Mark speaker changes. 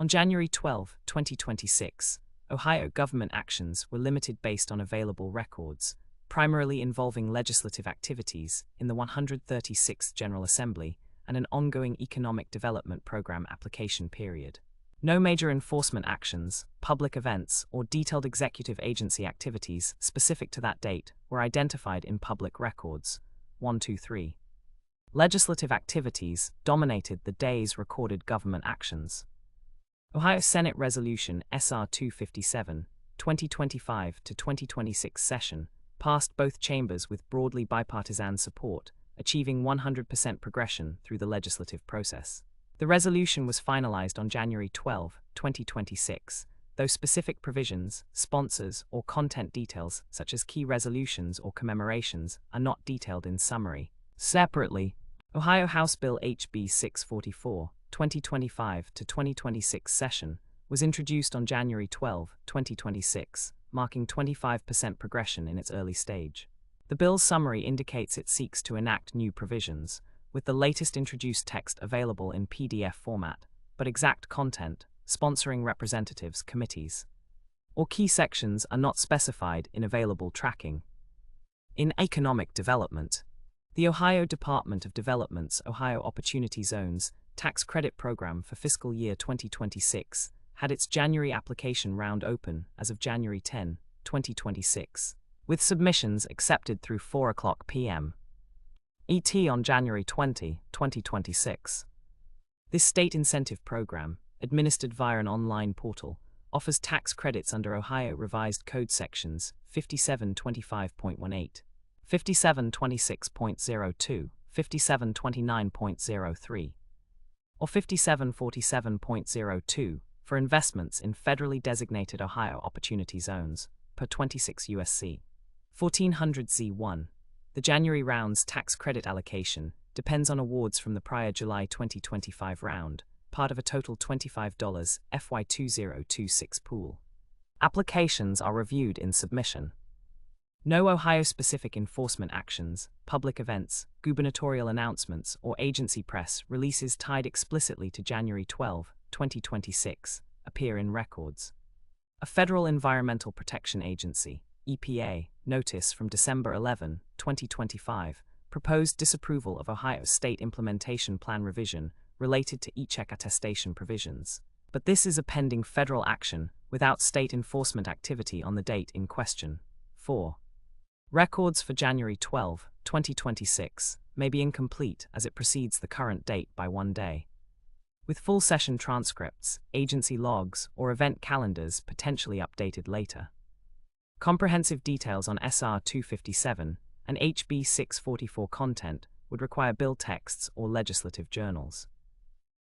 Speaker 1: On January 12, 2026, Ohio government actions were limited based on available records, primarily involving legislative activities in the 136th General Assembly and an ongoing Economic Development Program application period. No major enforcement actions, public events, or detailed executive agency activities specific to that date were identified in public records. 123. Legislative activities dominated the day's recorded government actions. Ohio Senate Resolution SR 257, 2025 to 2026 session passed both chambers with broadly bipartisan support, achieving 100% progression through the legislative process. The resolution was finalized on January 12, 2026, though specific provisions, sponsors, or content details such as key resolutions or commemorations are not detailed in summary. Separately, Ohio House Bill HB 644, 2025 to 2026 session was introduced on January 12, 2026, marking 25% progression in its early stage. The bill's summary indicates it seeks to enact new provisions, with the latest introduced text available in PDF format, but exact content, sponsoring representatives, committees, or key sections are not specified in available tracking. In economic development, the Ohio Department of Development's Ohio Opportunity Zones tax credit program for fiscal year 2026 had its January application round open as of January 10, 2026, with submissions accepted through 4:00 p.m. ET on January 20, 2026. This state incentive program, administered via an online portal, offers tax credits under Ohio Revised Code sections 5725.18, 5726.02, 5729.03, or 5747.02 for investments in federally designated Ohio Opportunity Zones, per 26 U.S.C. 1400 Z1. The January round's tax credit allocation depends on awards from the prior July 2025 round, part of a total $25 FY 2026 pool. Applications are reviewed in submission. No Ohio-specific enforcement actions, public events, gubernatorial announcements, or agency press releases tied explicitly to January 12, 2026, appear in records. A Federal Environmental Protection Agency, EPA, notice from December 11, 2025, proposed disapproval of Ohio's state implementation plan revision related to e-check attestation provisions. But this is a pending federal action without state enforcement activity on the date in question. 4. Records for January 12, 2026 may be incomplete as it precedes the current date by 1 day, with full session transcripts, agency logs, or event calendars potentially updated later. Comprehensive details on SR 257 and HB 644 content would require bill texts or legislative journals.